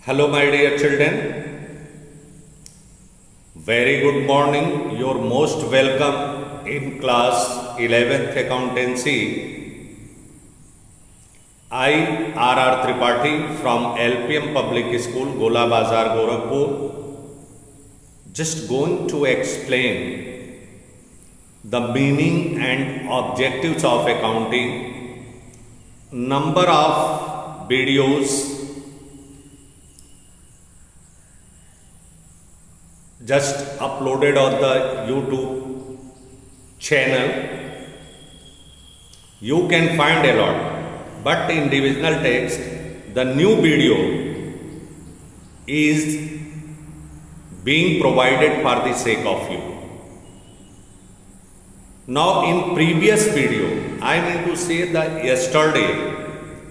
Hello, my dear children. Very good morning. You're most welcome in class 11th Accountancy. I, R.R. Tripathi from LPM Public School, Gola Bazar, Gorakhpur, just going to explain the meaning and objectives of accounting, number of videos just uploaded on the YouTube channel. You can find a lot, but in divisional text, the new video is being provided for the sake of you. Now, in previous video, I mean to say that yesterday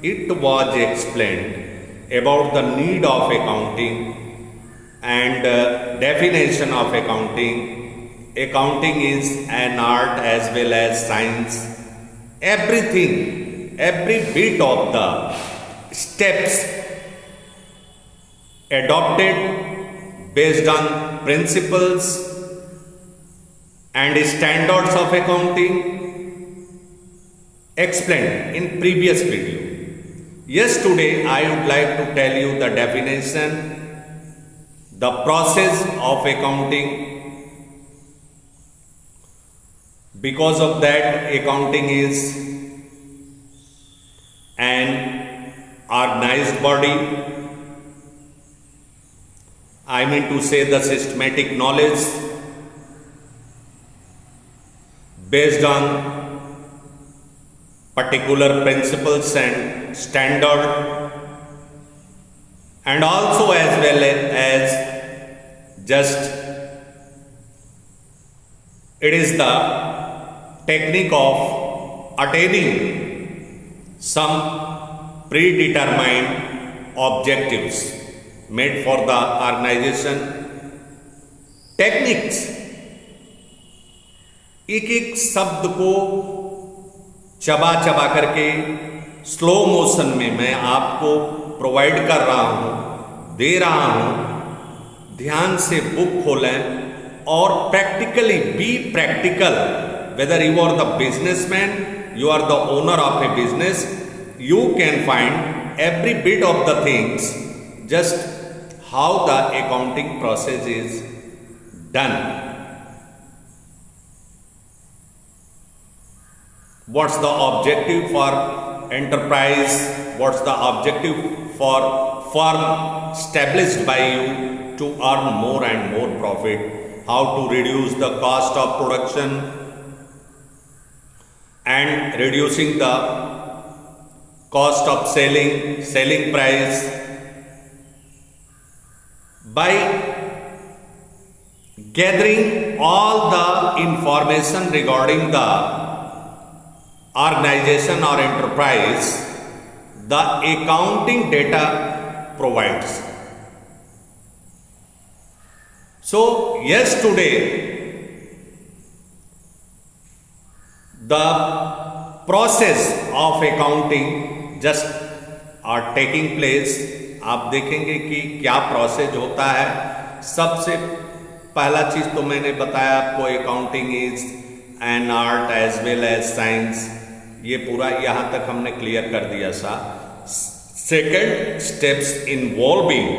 it was explained about the need of accounting and definition of accounting. Accounting is an art as well as science. Everything, every bit of the steps adopted based on principles and standards of accounting explained in previous video. Yes, today I would like to tell you the definition, the process of accounting. Because of that, accounting is an organized body. I mean to say the systematic knowledge based on particular principles and standard, and also as well as just it is the technique of attaining some predetermined objectives made for the organization. Techniques, एक एक शब्द को चबा चबा करके slow motion में मैं आपको प्रोवाइड कर रहा हूं, दे रहा हूं. ध्यान से बुक खोलें और practically be practical. Whether you are the businessman, you are the owner of a business, you can find every bit of the things, just how the accounting process is done. What's the objective for enterprise? What's the objective for firm established by you to earn more and more profit? How to reduce the cost of production and reducing the cost of selling price by gathering all the information regarding the organization or enterprise the accounting data provides. So yes, today the process of accounting just are taking place. आप देखेंगे कि क्या process होता है. सबसे पहला चीज तो मैंने बताया आपको, accounting is an art as well as science. ये पूरा यहां तक हमने क्लियर कर दिया सा. Second, steps involving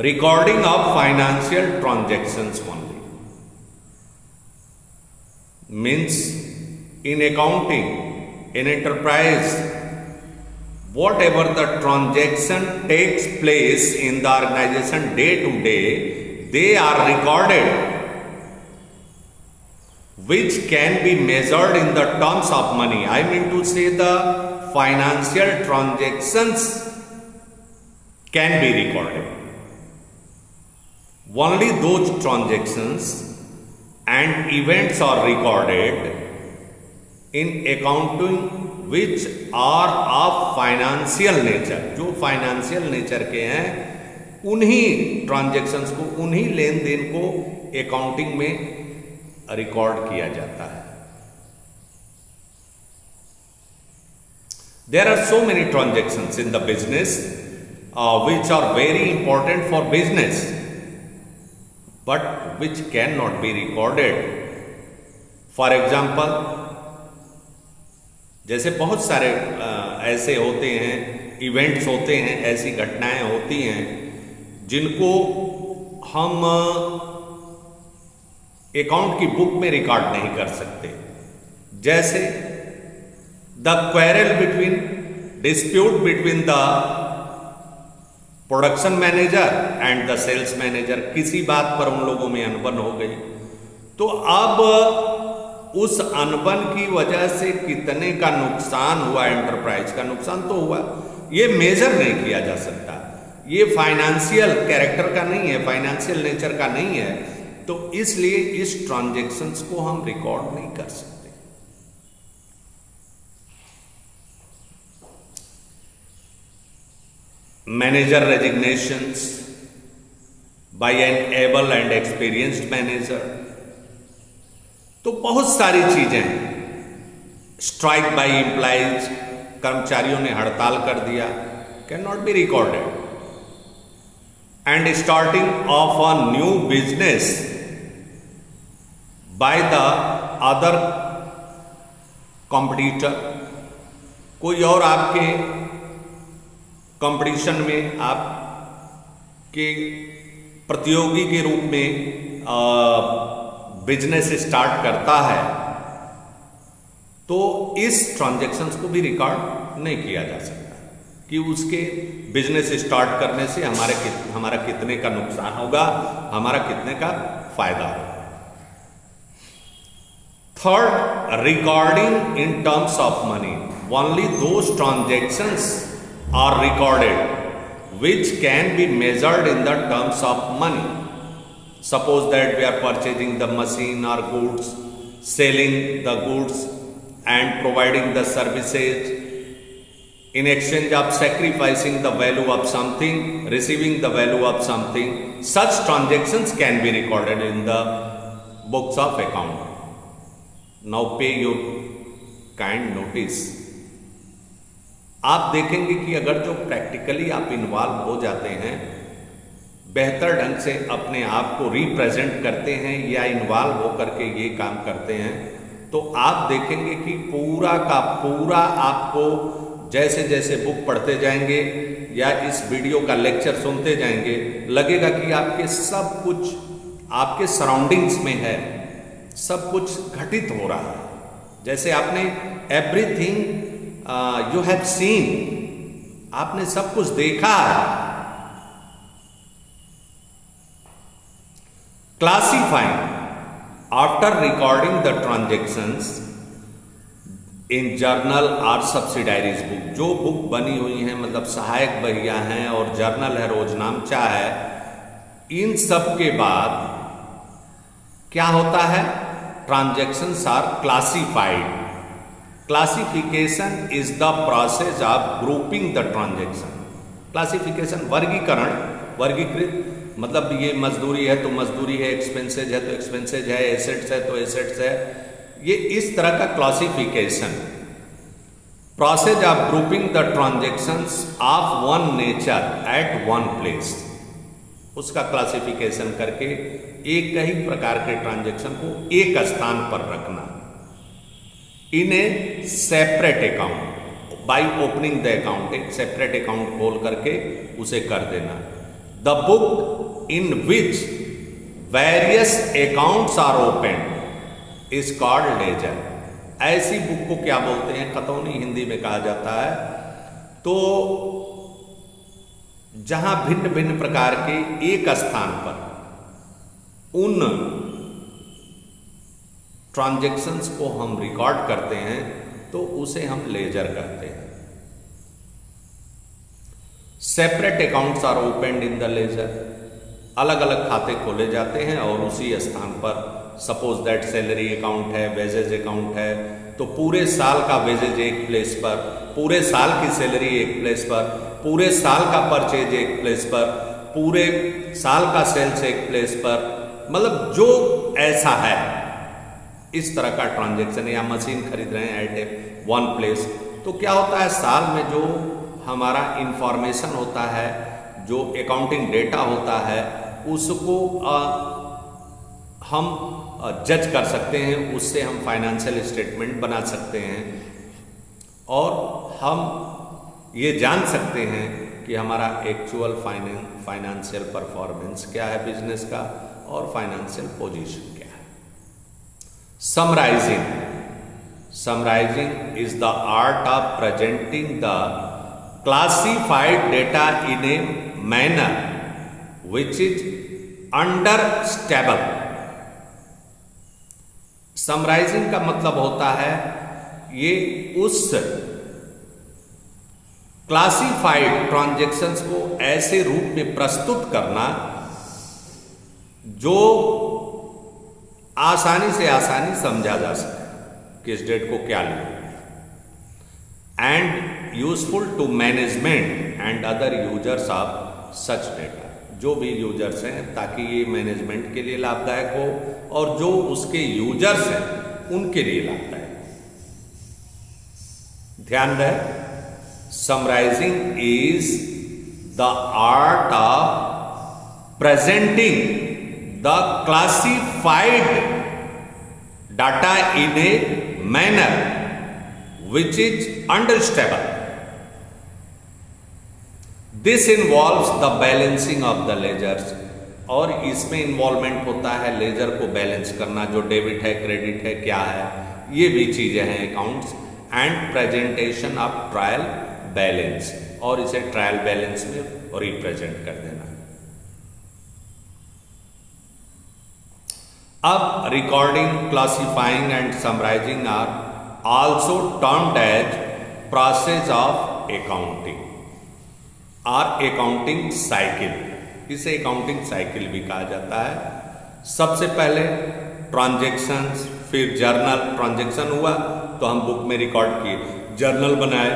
recording of financial transactions only. Means in accounting, in enterprise, whatever the transaction takes place in the organization day to day, they are recorded, which can be measured in the terms of money. I mean to say the financial transactions can be recorded. Only those transactions and events are recorded in accounting which are of financial nature. जो financial nature के हैं उन्हीं transactions को, उन्हीं लेन then को accounting में record किया जाता है. There are so many transactions in the business which are very important for business but which cannot be recorded. For example, जैसे बहुत सारे ऐसे होते हैं, इवेंट्स होते हैं, ऐसी घटनाएं होती हैं जिनको हम अकाउंट की बुक में रिकॉर्ड नहीं कर सकते. जैसे the dispute between the production manager and the sales manager. किसी बात पर उन लोगों में अनबन हो गई, तो अब उस अनबन की वजह से कितने का नुकसान हुआ, एंटरप्राइज का नुकसान तो हुआ, ये मेजर नहीं किया जा सकता. ये फाइनेंशियल कैरेक्टर का नहीं है, फाइनेंशियल नेचर का नहीं है, तो इसलिए इस ट्रांजैक्शंस को हम रिकॉर्ड नहीं कर सकते. Manager resignations by an able and experienced manager, तो बहुत सारी चीजें हैं. स्ट्राइक बाय एम्प्लॉइज, कर्मचारियों ने हड़ताल कर दिया, can not be recorded. And starting of a new business by the other competitor, कोई और आपके कंपटीशन में आपके प्रतियोगी के रूप में बिजनेस स्टार्ट करता है, तो इस ट्रांजैक्शंस को भी रिकॉर्ड नहीं किया जा सकता कि उसके बिजनेस स्टार्ट करने से हमारा कितने का नुकसान होगा, हमारा कितने का फायदा होगा. Third, recording in terms of money. Only those transactions are recorded which can be measured in the terms of money. Suppose that we are purchasing the machine or goods, selling the goods and providing the services. In exchange of sacrificing the value of something, receiving the value of something, such transactions can be recorded in the books of account. Now pay your kind notice. आप देखेंगे कि अगर जो practically आप involve हो जाते हैं, बेहतर ढंग से अपने आप को रिप्रेजेंट करते हैं या इन्वॉल्व होकर के ये काम करते हैं, तो आप देखेंगे कि पूरा का पूरा आपको जैसे जैसे बुक पढ़ते जाएंगे या इस वीडियो का लेक्चर सुनते जाएंगे, लगेगा कि आपके सब कुछ आपके सराउंडिंग्स में है, सब कुछ घटित हो रहा है. जैसे आपने एवरीथिंग यू हैव सीन, आपने सब कुछ देखा है. Classifying after recording the transactions in journal are subsidiaries book. जो बुक बनी हुई हैं, मतलब सहायक बहिया हैं और जर्नल है, रोजनामचा है, इन सब के बाद क्या होता है, transactions are classified. Classification is the process of grouping the transaction. Classification वर्गीकरण, वर्गीकृत, मतलब ये मजदूरी है तो मजदूरी है, एक्सपेंसेज है तो एक्सपेंसेज है, एसेट्स है तो एसेट्स है, ये इस तरह का classification. Process of grouping the transactions of one nature eight one place. उसका क्लासिफिकेशन करके एक ही प्रकार के ट्रांजैक्शन को एक स्थान पर रखना. In a separate account by opening the account, एक सेपरेट अकाउंट खोल करके उसे कर देना. The book in which various accounts are open is called ledger. ऐसी बुक को क्या बोलते हैं, खतौनी हिंदी में कहा जाता है. तो जहां भिन्न भिन्न प्रकार के एक स्थान पर उन ट्रांजैक्शंस को हम रिकॉर्ड करते हैं, तो उसे हम लेजर कहते हैं. Separate accounts are opened in the ledger. अलग अलग खाते खोले जाते हैं और उसी स्थान पर, सपोज दैट सैलरी अकाउंट है, वेजेज अकाउंट है, तो पूरे साल का वेजेज एक प्लेस पर, पूरे साल की सैलरी एक प्लेस पर, पूरे साल का परचेज एक प्लेस पर, पूरे साल का सेल्स एक प्लेस पर, मतलब जो ऐसा है इस तरह का ट्रांजैक्शन. या मशीन खरीद रहे हैं एट ए वन प्लेस, तो क्या होता है, साल में जो हमारा इंफॉर्मेशन होता है, जो अकाउंटिंग डेटा होता है, उसको हम जज कर सकते हैं, उससे हम फाइनेंशियल स्टेटमेंट बना सकते हैं और हम ये जान सकते हैं कि हमारा एक्चुअल फाइनेंशियल परफॉर्मेंस क्या है बिजनेस का और फाइनेंशियल पोजीशन क्या है। Summarising is the art of presenting the classified data in a manner which is understandable. Summarising का मतलब होता है ये उस क्लासिफाइड ट्रांजैक्शंस को ऐसे रूप में प्रस्तुत करना जो आसानी समझा जा सके किस डेट को क्या लिया, and useful to management and other users of such data, जो भी यूजर्स हैं, ताकि ये मैनेजमेंट के लिए लाभदायक हो और जो उसके यूजर्स हैं उनके लिए लाभदायक हो। ध्यान रहे, summarising is the art of presenting the classified data in a manner which is understandable. This involves the balancing of the ledgers, और इसमें इन्वॉल्वमेंट होता है लेजर को बैलेंस करना, जो डेबिट है, क्रेडिट है, क्या है, ये भी चीजें हैं accounts, and presentation of trial balance, और इसे ट्रायल बैलेंस में रिप्रेजेंट कर देना। अब recording, classifying and summarising are also termed as process of accounting और अकाउंटिंग साइकिल, इसे अकाउंटिंग साइकिल भी कहा जाता है। सबसे पहले ट्रांजैक्शंस, फिर जर्नल, ट्रांजैक्शन हुआ तो हम बुक में रिकॉर्ड किए, जर्नल बनाए,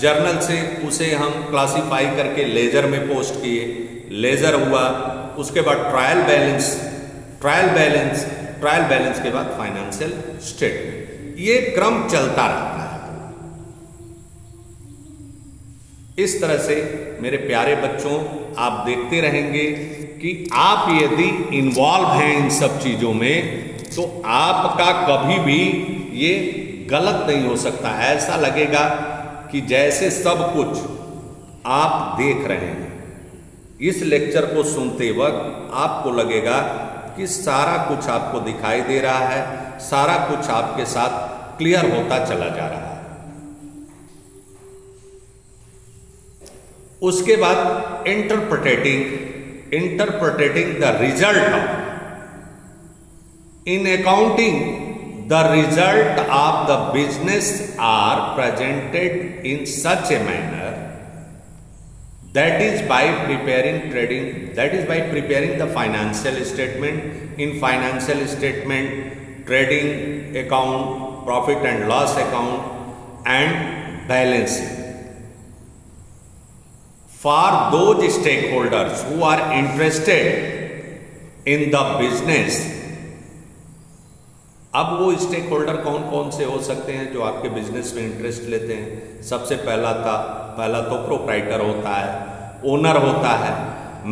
जर्नल से उसे हम क्लासिफाई करके लेजर में पोस्ट किए, लेजर हुआ, उसके बाद ट्रायल बैलेंस के बाद फाइनेंशियल स्टेटमेंट, ये क्रम चलता रहता है। इस तरह से मेरे प्यारे बच्चों, आप देखते रहेंगे कि आप यदि इन्वॉल्व हैं इन सब चीजों में तो आपका कभी भी ये गलत नहीं हो सकता। ऐसा लगेगा कि जैसे सब कुछ आप देख रहे हैं, इस लेक्चर को सुनते वक्त आपको लगेगा कि सारा कुछ आपको दिखाई दे रहा है, सारा कुछ आपके साथ क्लियर होता चला जा रहा है। उसके बाद interpreting the result of, in accounting the result of the business are presented in such a manner that is by preparing the financial statement. In financial statement, trading account, profit and loss account and balancing. For those stakeholders who are interested in the business, अब वो stake holder कौन कौन से हो सकते हैं जो आपके बिजनेस में इंटरेस्ट लेते हैं। सबसे पहला तो प्रोप्राइटर होता है, ओनर होता है,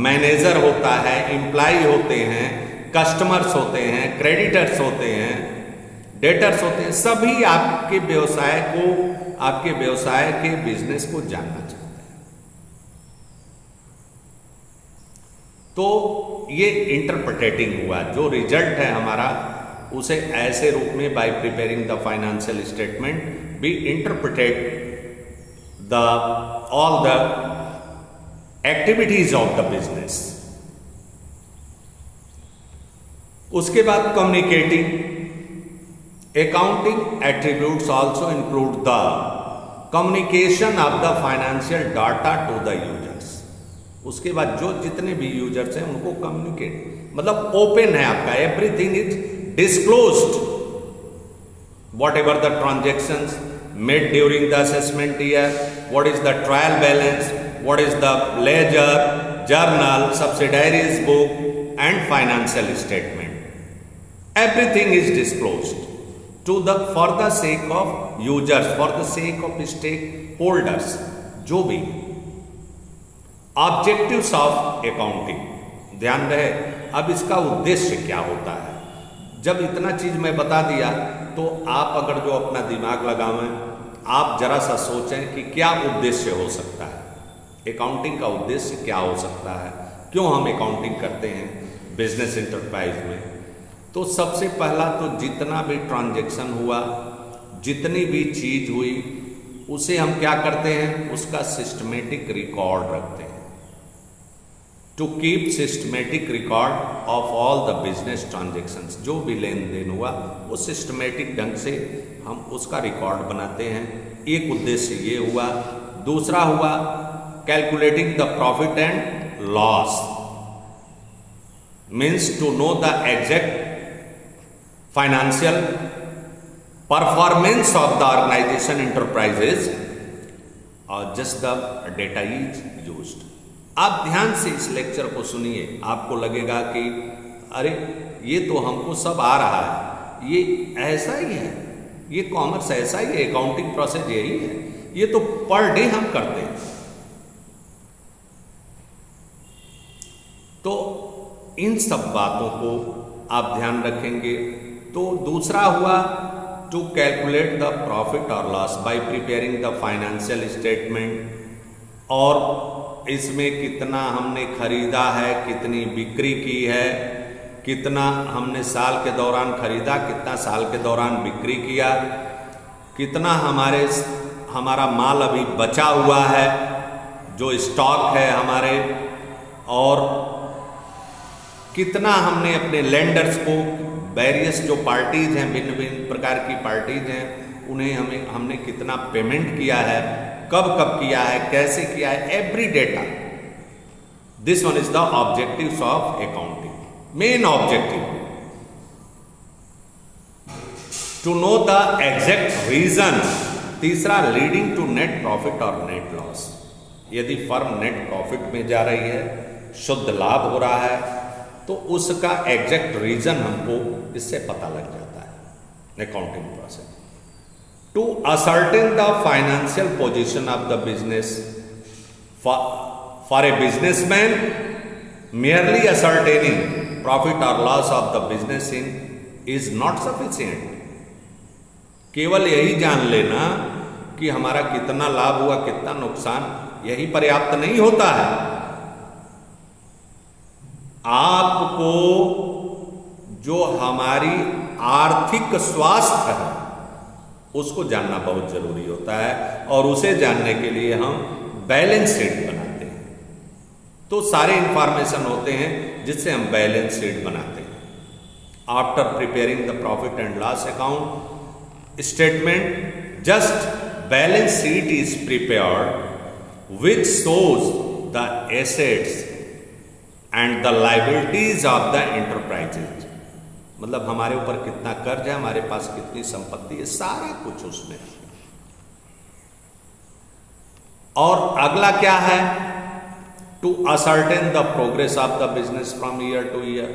मैनेजर होता है, एम्प्लॉय होते हैं, कस्टमर्स होते हैं, क्रेडिटर्स होते हैं, डेटर्स होते हैं। सभी आपके व्यवसाय को, आपके व्यवसाय के बिजनेस को जानना चाहते हैं। तो ये इंटरप्रेटिंग हुआ, जो रिजल्ट है हमारा उसे ऐसे रूप में by preparing the financial statement be interpreted the all the activities of the business. उसके बाद communicating, accounting attributes also include the communication of the financial data to the users. उसके बाद जो जितने भी यूजर्स हैं उनको कम्युनिकेट, मतलब ओपन है आपका, everything is disclosed, whatever the transactions made during the assessment year, what is the trial balance, what is the ledger, journal, subsidiaries book and financial statement. Everything is disclosed for the sake of users, for the sake of stakeholders, जो भी objectives of accounting, ध्यान रहे अब इसका उद्देश्य क्या होता है। जब इतना चीज मैं बता दिया तो आप अगर जो अपना दिमाग लगावें, आप जरा सा सोचें कि क्या उद्देश्य हो सकता है, अकाउंटिंग का उद्देश्य क्या हो सकता है, क्यों हम अकाउंटिंग करते हैं बिजनेस एंटरप्राइज में। तो सबसे पहला तो जितना भी ट्रांजैक्शन हुआ, जितनी भी चीज हुई, उसे हम क्या करते हैं, उसका सिस्टमेटिक रिकॉर्ड रखते हैं। To keep systematic record of all the business transactions, जो भी लेन देन हुआ वो सिस्टमेटिक ढंग से हम उसका रिकॉर्ड बनाते हैं। एक उद्देश्य ये हुआ। दूसरा हुआ calculating the profit and loss, means to know the exact financial performance of the organisation enterprises और just the data is used. आप ध्यान से इस लेक्चर को सुनिए, आपको लगेगा कि अरे ये तो हमको सब आ रहा है, ये ऐसा ही है, ये कॉमर्स ऐसा ही है, अकाउंटिंग प्रोसेस यही है, ये तो पर डे हम करते हैं। तो इन सब बातों को आप ध्यान रखेंगे। तो दूसरा हुआ टू कैलकुलेट द प्रॉफिट और loss by preparing the financial statement, और इसमें कितना हमने खरीदा है, कितनी बिक्री की है, कितना हमने साल के दौरान खरीदा, कितना साल के दौरान बिक्री किया, कितना हमारा माल अभी बचा हुआ है, जो स्टॉक है हमारे, और कितना हमने अपने लेंडर्स को, वेरियस जो पार्टीज हैं, भिन्न भिन्न प्रकार की पार्टीज हैं, उन्हें हमने कितना पेमेंट किया है, कब कब किया है, कैसे किया है, every data. This one is the objectives of accounting, main objective to know the exact reason. तीसरा लीडिंग टू नेट प्रॉफिट और नेट लॉस, यदि फर्म नेट प्रॉफिट में जा रही है, शुद्ध लाभ हो रहा है, तो उसका एग्जैक्ट रीजन हमको इससे पता लग जाता है accounting process. To ascertain the financial position of the business, for a businessman, merely ascertaining profit or loss of the business is not sufficient. केवल यही जान लेना कि हमारा कितना लाभ हुआ, कितना नुकसान, यही पर्याप्त नहीं होता है। आपको जो हमारी आर्थिक स्वास्थ्य है उसको जानना बहुत जरूरी होता है, और उसे जानने के लिए हम बैलेंस शीट बनाते हैं। तो सारे इंफॉर्मेशन होते हैं जिससे हम बैलेंस शीट बनाते हैं। After preparing the profit and loss account statement, just balance sheet is prepared which shows the assets and the liabilities of the enterprises, मतलब हमारे ऊपर कितना कर्ज है, हमारे पास कितनी संपत्ति है, सारा कुछ उसमें। और अगला क्या है, to ascertain the progress of the business from year to year,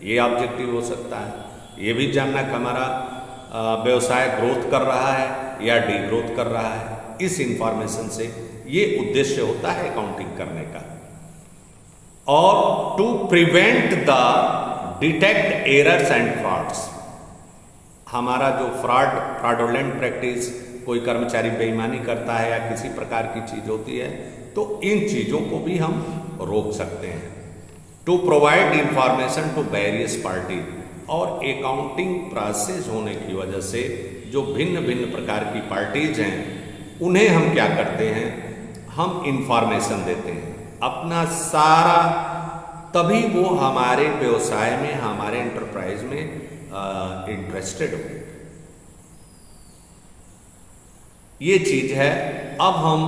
ये ऑब्जेक्टिव हो सकता है। ये भी जानना कि हमारा व्यवसाय ग्रोथ कर रहा है या डी ग्रोथ कर रहा है। इस इंफॉर्मेशन से ये उद्देश्य होता है अकाउंटिंग करने का। और to prevent the detect errors and frauds, हमारा जो फ्रॉडुलेंट प्रैक्टिस, कोई कर्मचारी बेईमानी करता है या किसी प्रकार की चीज होती है, तो इन चीजों को भी हम रोक सकते हैं। To provide information to various party, और अकाउंटिंग प्रोसेस होने की वजह से जो भिन्न भिन्न प्रकार की पार्टीज हैं, उन्हें हम क्या करते हैं, हम इंफॉर्मेशन देते हैं अपना सारा, तभी वो हमारे व्यवसाय में, हमारे एंटरप्राइज में इंटरेस्टेड हो। ये चीज है। अब हम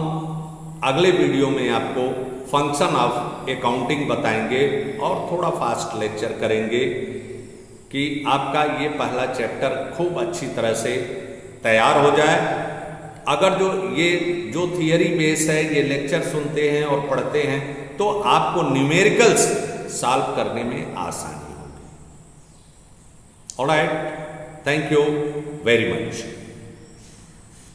अगले वीडियो में आपको फंक्शन ऑफ अकाउंटिंग बताएंगे और थोड़ा फास्ट लेक्चर करेंगे कि आपका ये पहला चैप्टर खूब अच्छी तरह से तैयार हो जाए। अगर जो थियरी बेस है, ये लेक्चर सुनते हैं और पढ़ते हैं, तो आपको न्यूमेरिकल्स सॉल्व करने में आसानी होगी। Alright, thank you very much.